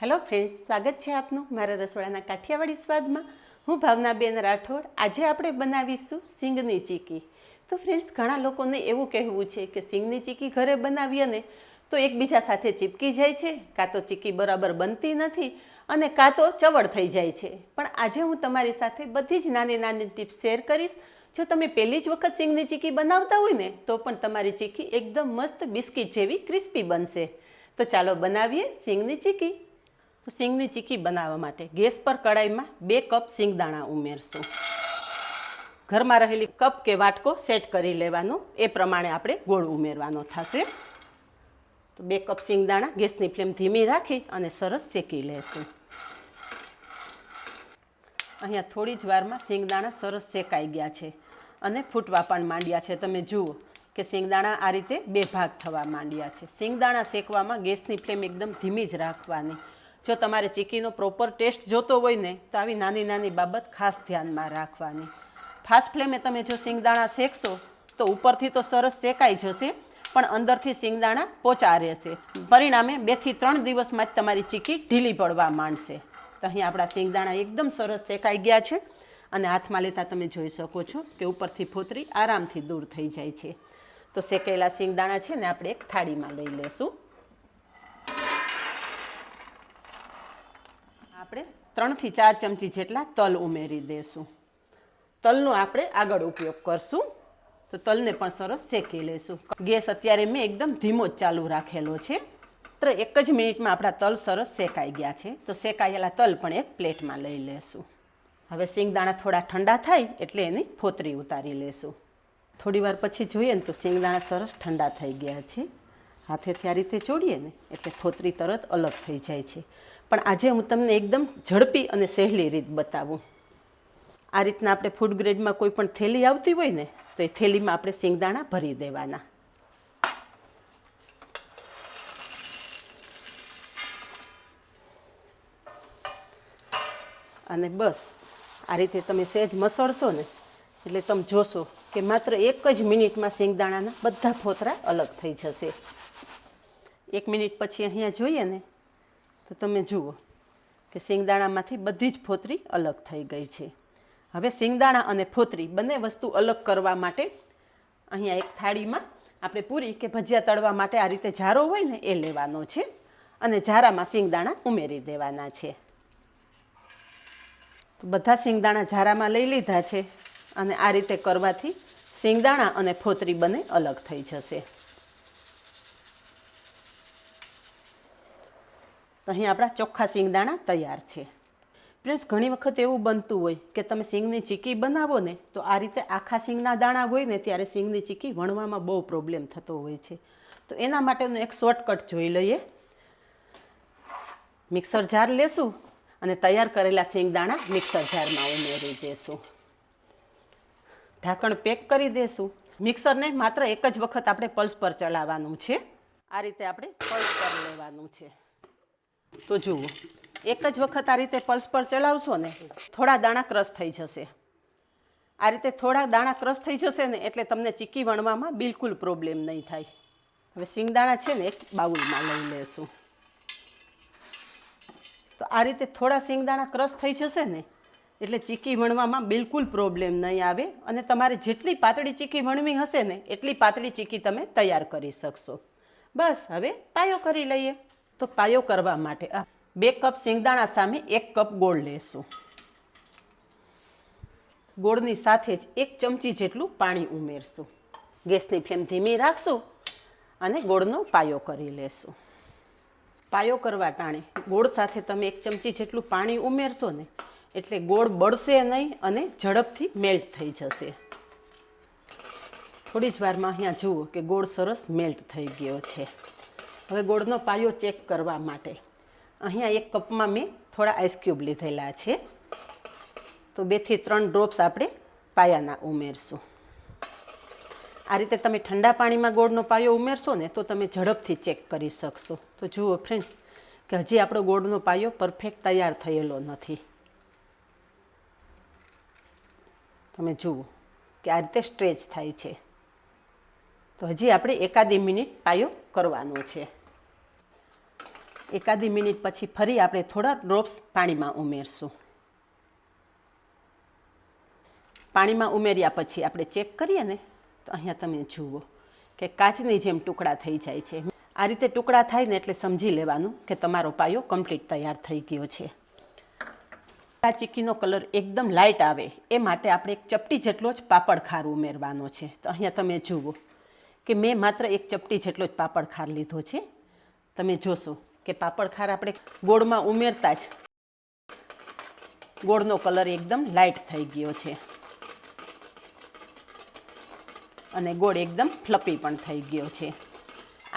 Hello friends, સ્વાગત છે આપનું મારા રસોડાના કાઠિયાવાડી સ્વાદમાં. હું ભાવનાબેન રાઠોડ. આજે આપણે બનાવીશું સિંગની ચીકી. તો ફ્રેન્ડ્સ, ઘણા લોકોને એવું કહેવું છે કે સિંગની ચીકી ઘરે બનાવીએ ને તો એકબીજા સાથે ચીપકી જાય છે, કાં તો ચીકી બરાબર બનતી નથી અને કાં તો ચવડ થઈ જાય છે. પણ આજે હું તમારી સાથે બધી જ નાની નાની ટિપ્સ શેર કરીશ. જો તમે પહેલી જ વખત સિંગની ચીકી બનાવતા હોય ને તો પણ તમારી ચીકી એકદમ મસ્ત બિસ્કિટ જેવી ક્રિસ્પી બનશે. તો ચાલો બનાવીએ સિંગની ચીકી. તો સિંગની ચીકી બનાવવા માટે ગેસ પર કડાઈમાં 2 કપ સિંગદાણા ઉમેરશું. ઘરમાં રહેલી કપ કે વાટકો સેટ કરી લેવાનો, એ પ્રમાણે આપણે ગોળ ઉમેરવાનો થશે. તો 2 કપ સિંગદાણા ગેસની ફ્લેમ ધીમી રાખી અને સરસ શેકી લેશું. અહીંયા થોડી જ વારમાં સિંગદાણા સરસ શેકાઈ ગયા છે અને ફૂટવા પણ માંડ્યા છે. તમે જુઓ કે સિંગદાણા આ રીતે 2 ભાગ થવા માંડ્યા છે. સિંગદાણા શેકવામાં ગેસની ફ્લેમ એકદમ ધીમી જ રાખવાની. જો તમારે ચીકીનો પ્રોપર ટેસ્ટ જોતો હોય ને તો આવી નાની નાની બાબત ખાસ ધ્યાનમાં રાખવાની. ફાસ્ટ ફ્લેમે તમે જો સિંગદાણા શેકશો તો ઉપરથી તો સરસ શેકાઈ જશે, પણ અંદરથી સિંગદાણા પોચા રહેશે. પરિણામે 2 થી 3 દિવસમાં જ તમારી ચીકી ઢીલી પડવા માંડશે. તો અહીં આપણા સિંગદાણા એકદમ સરસ શેકાઈ ગયા છે અને હાથમાં લેતા તમે જોઈ શકો છો કે ઉપરથી ફોતરી આરામથી દૂર થઈ જાય છે. તો શેકેલા સિંગદાણા છે ને આપણે એક થાળીમાં લઈ લેશું. આપણે 3 થી 4 ચમચી જેટલા તલ ઉમેરી દઈશું. તલનો આપણે આગળ ઉપયોગ કરશું. તો તલને પણ સરસ શેકી લઈશું. ગેસ અત્યારે મેં એકદમ ધીમો જ ચાલુ રાખેલો છે. માત્ર 1 જ મિનિટમાં આપણા તલ સરસ શેકાઈ ગયા છે. તો શેકાયેલા તલ પણ એક પ્લેટમાં લઈ લેશું. હવે સિંગદાણા થોડા ઠંડા થાય એટલે એની ફોતરી ઉતારી લેશું. થોડી વાર પછી જોઈએ ને તો સિંગદાણા સરસ ઠંડા થઈ ગયા છે. હાથેથી આ રીતે ચોડીએ ને એટલે ફોતરી તરત અલગ થઈ જાય છે. પણ આજે હું તમને એકદમ ઝડપી અને સહેલી રીત બતાવું. આ રીતના આપણે ફૂડ ગ્રેડમાં કોઈ પણ થેલી આવતી હોય ને તો એ થેલીમાં આપણે સિંગદાણા ભરી દેવાના. અને બસ આ રીતે તમે સહેજ મસળશો ને એટલે તમે જોશો કે માત્ર 1 જ મિનિટમાં સિંગદાણાના બધા ફોતરા અલગ થઈ જશે. 1 મિનિટ પછી અહીંયા જોઈએ ને તો તમે જુઓ કે સિંગદાણામાંથી બધી જ ફોતરી અલગ થઈ ગઈ છે. હવે સિંગદાણા અને ફોતરી બંને વસ્તુ અલગ કરવા માટે અહીંયા એક થાળીમાં આપણે પૂરી કે ભજીયા તળવા માટે આ રીતે જારો હોય ને એ લેવાનો છે અને જારામાં સિંગદાણા ઉમેરી દેવાના છે. તો બધા સિંગદાણા જારામાં લઈ લીધા છે અને આ રીતે કરવાથી સિંગદાણા અને ફોતરી બંને અલગ થઈ જશે. અહીં આપણા ચોખ્ખા સિંગદાણા તૈયાર છે. ફ્રેન્ડ્સ, ઘણી વખત એવું બનતું હોય કે તમે સિંગની ચીકી બનાવો ને તો આ રીતે આખા સિંગના દાણા હોય ને ત્યારે સિંગની ચીકી વણવામાં બહુ પ્રોબ્લેમ થતો હોય છે. તો એના માટેનો એક શોર્ટકટ જોઈ લઈએ. મિક્સર જાર લેશું અને તૈયાર કરેલા સિંગદાણા મિક્સર જારમાં ઉમેરી દેશું. ઢાંકણ પેક કરી દેશું. મિક્સરને માત્ર 1 જ વખત આપણે પલ્સ પર ચલાવવાનું છે. આ રીતે આપણે પલ્સ પર લેવાનું છે. તો જુઓ, 1 જ વખત આ રીતે પલ્સ પર ચલાવશો ને થોડા દાણા ક્રશ થઈ જશે. આ રીતે થોડા દાણા ક્રશ થઈ જશે ને એટલે તમને ચીકી વણવામાં બિલકુલ પ્રોબ્લેમ નહીં થાય. હવે સિંગદાણા છે ને એક બાઉલમાં લઈ લેશું. તો આ રીતે થોડા સિંગદાણા ક્રશ થઈ જશે ને એટલે ચીકી વણવામાં બિલકુલ પ્રોબ્લેમ નહીં આવે અને તમારે જેટલી પાતળી ચીકી વણવી હશે ને એટલી પાતળી ચીકી તમે તૈયાર કરી શકશો. બસ હવે પાયો કરી લઈએ. તો પાયો કરવા માટે 2 કપ સિંગદાણા સામે 1 કપ ગોળ લેશું. ગોળની સાથે જ 1 ચમચી જેટલું પાણી ઉમેરશું. ગેસની ફ્લેમ ધીમી રાખશું અને ગોળનો પાયો કરી લેશું. પાયો કરવા ટાણે ગોળ સાથે તમે 1 ચમચી જેટલું પાણી ઉમેરશો ને એટલે ગોળ બળશે નહીં અને ઝડપથી મેલ્ટ થઈ જશે. થોડી જ વારમાં અહીંયા જુઓ કે ગોળ સરસ મેલ્ટ થઈ ગયો છે. હવે ગોળનો પાયો ચેક કરવા માટે અહીંયા 1 કપમાં મેં થોડા આઈસ ક્યુબ લીધેલા છે. તો 2 થી 3 ડ્રોપ્સ આપણે પાયાના ઉમેરશું. આ રીતે તમે ઠંડા પાણીમાં ગોળનો પાયો ઉમેરશો ને તો તમે ઝડપથી ચેક કરી શકશો. તો જુઓ ફ્રેન્ડ્સ કે હજી આપણો ગોળનો પાયો પરફેક્ટ તૈયાર થયેલો નથી. તમે જુઓ કે આ રીતે સ્ટ્રેચ થાય છે. તો હજી આપણે 1 મિનિટ પાયો કરવાનો છે. એકાદી મિનિટ પછી ફરી આપણે થોડા ડ્રોપ્સ પાણીમાં ઉમેરશું. પાણીમાં ઉમેર્યા પછી આપણે ચેક કરીએ ને તો અહીંયા તમે જુઓ કે કાચની જેમ ટુકડા થઈ જાય છે. આ રીતે ટુકડા થાય ને એટલે સમજી લેવાનું કે તમારો પાયો કમ્પ્લીટ તૈયાર થઈ ગયો છે. આ ચીક્કીનો કલર એકદમ લાઇટ આવે એ માટે આપણે એક ચપટી જેટલો જ પાપડ ખાર ઉમેરવાનો છે. તો અહીંયા તમે જુઓ કે મેં માત્ર એક ચપટી જેટલો જ પાપડ ખાર લીધો છે. તમે જોશો કે પાપડ ખાર આપણે ગોળમાં ઉમેરતા જ ગોળનો કલર એકદમ લાઇટ થઈ ગયો છે અને ગોળ એકદમ ફ્લફી પણ થઈ ગયો છે.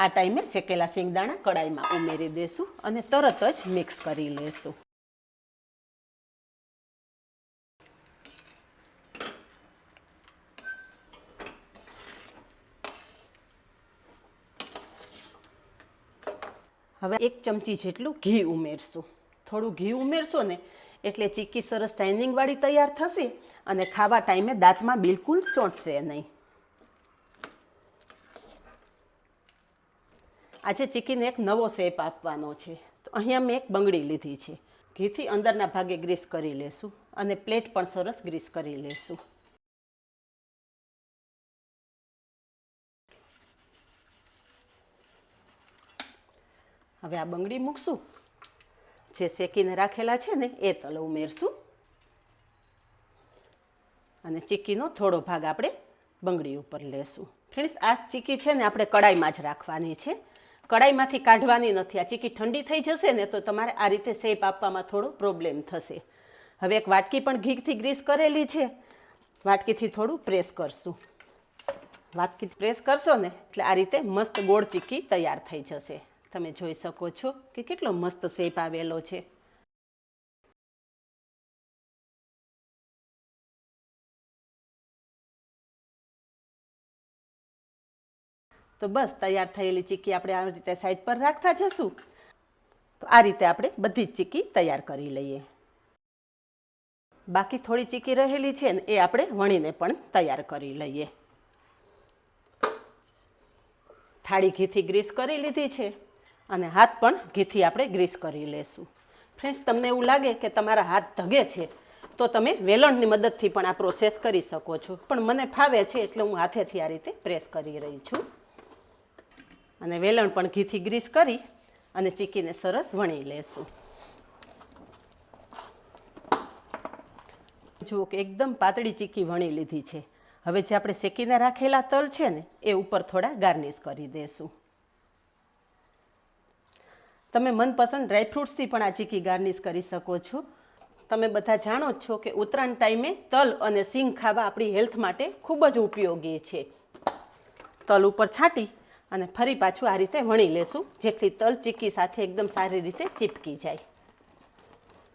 આ ટાઈમે શેકેલા શેંગદાણા કડાઈમાં ઉમેરી દેશું અને તરત જ મિક્સ કરી લેશું. હવે 1 ચમચી જેટલું ઘી ઉમેરશું. થોડું ઘી ઉમેરશો ને એટલે ચીક્કી સરસ શાઇનિંગવાળી તૈયાર થશે અને ખાવા ટાઈમે દાંતમાં બિલકુલ ચોંટશે નહીં. આજે ચીક્કીને એક નવો શેપ આપવાનો છે. તો અહીંયા મેં એક બંગડી લીધી છે. ઘીથી અંદરના ભાગે ગ્રીસ કરી લેશું અને પ્લેટ પણ સરસ ગ્રીસ કરી લેશું. હવે આ બંગડી મૂકશું. જે શેકીને રાખેલા છે ને એ તલ ઉમેરશું અને ચીક્કીનો થોડો ભાગ આપણે બંગડી ઉપર લેશું. ફ્રેન્ડ્સ, આ ચીક્કી છે ને આપણે કડાઈમાં જ રાખવાની છે. કડાઈમાંથી કાઢવાની નથી. આ ચીક્કી ઠંડી થઈ જશે ને તો તમારે આ રીતે શેપ આપવામાં થોડો પ્રોબ્લેમ થશે. હવે એક વાટકી પણ ઘીથી ગ્રીસ કરેલી છે. વાટકીથી થોડું પ્રેસ કરશું. વાટકી પ્રેસ કરશો ને એટલે આ રીતે મસ્ત ગોળ ચીક્કી તૈયાર થઈ જશે. તમે જોઈ શકો છો કે કેટલો મસ્ત શેપ આવેલો છે. તો બસ તૈયાર થયેલી ચીક્કી આપણે આ રીતે સાઈડ પર રાખતા જશું. તો આ રીતે આપણે બધી જ ચીક્કી તૈયાર કરી લઈએ. બાકી થોડી ચીક્કી રહેલી છે ને એ આપણે વણીને પણ તૈયાર કરી લઈએ. થાળી ઘીથી ગ્રીસ કરી લીધી છે અને હાથ પણ ઘીથી આપણે ગ્રીસ કરી લેશું. ફ્રેન્ડ્સ, તમને એવું લાગે કે તમારા હાથ ધગે છે તો તમે વેલણની મદદથી પણ આ પ્રોસેસ કરી શકો છો. પણ મને ફાવે છે એટલે હું હાથેથી આ રીતે પ્રેસ કરી રહી છું. અને વેલણ પણ ઘીથી ગ્રીસ કરી અને ચીક્કીને સરસ વણી લેશું. જુઓ કે એકદમ પાતળી ચીક્કી વણી લીધી છે. હવે જે આપણે શેકીને રાખેલા તલ છે ને એ ઉપર થોડા ગાર્નિશ કરી દેશું. તમે મનપસંદ ડ્રાયફ્રૂટ્સથી પણ આ ચીક્કી ગાર્નિશ કરી શકો છો. તમે બધા જાણો જ છો કે ઉત્તરાયણ ટાઈમે તલ અને સિંગ ખાવા આપણી હેલ્થ માટે ખૂબ જ ઉપયોગી છે. તલ ઉપર છાંટી અને ફરી પાછું આ રીતે વણી લેશું જેથી તલ ચીક્કી સાથે એકદમ સારી રીતે ચીપકી જાય.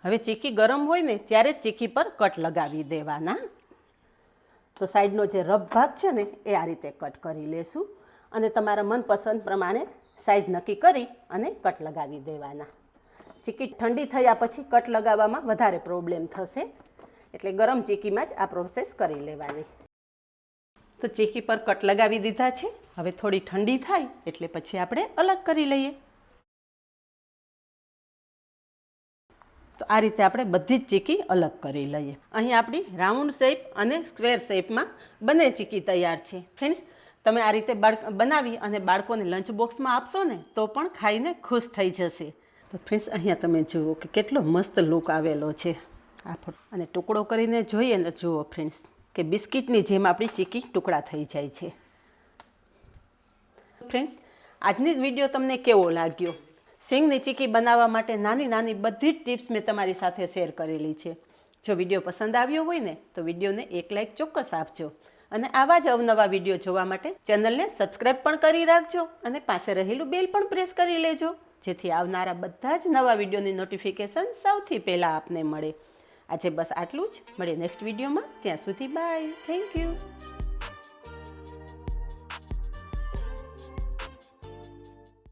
હવે ચીક્કી ગરમ હોય ને ત્યારે જ ચીક્કી પર કટ લગાવી દેવાના. તો સાઈડનો જે રફ ભાગ છે ને એ આ રીતે કટ કરી લેશું અને તમારા મનપસંદ પ્રમાણે સાઈઝ નક્કી કરી અને કટ લગાવી દેવાના. ચીક્કી ઠંડી થયા પછી કટ લગાવવામાં વધારે પ્રોબ્લેમ થશે એટલે ગરમ ચીક્કીમાં જ આ પ્રોસેસ કરી લેવાની. તો ચીક્કી પર કટ લગાવી દીધા છે. હવે થોડી ઠંડી થાય એટલે પછી આપણે અલગ કરી લઈએ. તો આ રીતે આપણે બધી જ ચીક્કી અલગ કરી લઈએ. અહીં આપણી રાઉન્ડ શેપ અને સ્ક્વેર શેપમાં બંને ચીક્કી તૈયાર છે. ફ્રેન્ડ્સ, તમે આ રીતે બનાવી અને બાળકોને લંચ બોક્સમાં આપશો ને તો પણ ખાઈને ખુશ થઈ જશે. તો ફ્રેન્ડ્સ, અહીંયા તમે જુઓ કે કેટલો મસ્ત લુક આવેલો છે આ ફોટો. અને ટુકડો કરીને જોઈએ ને જુઓ ફ્રેન્ડ્સ કે બિસ્કિટની જેમ આપણી ચીક્કી ટુકડા થઈ જાય છે. ફ્રેન્ડ્સ, આજની વિડીયો તમને કેવો લાગ્યો? સિંગની ચીક્કી બનાવવા માટે નાની નાની બધી જ ટિપ્સ મેં તમારી સાથે શેર કરેલી છે. જો વિડીયો પસંદ આવ્યો હોય ને તો વિડીયોને એક લાઇક ચોક્કસ આપજો અને આવા જ અવનવા વિડીયો જોવા માટે ચેનલને સબસ્ક્રાઈબ પણ કરી રાખજો અને પાસે રહેલું બેલ પણ પ્રેસ કરી લેજો જેથી આવનારા બધા જ નવા વિડીયોની નોટિફિકેશન સૌથી પહેલાં આપને મળે. આજે બસ આટલું જ. મળીએ નેક્સ્ટ વિડીયોમાં. ત્યાં સુધી બાય. Thank you.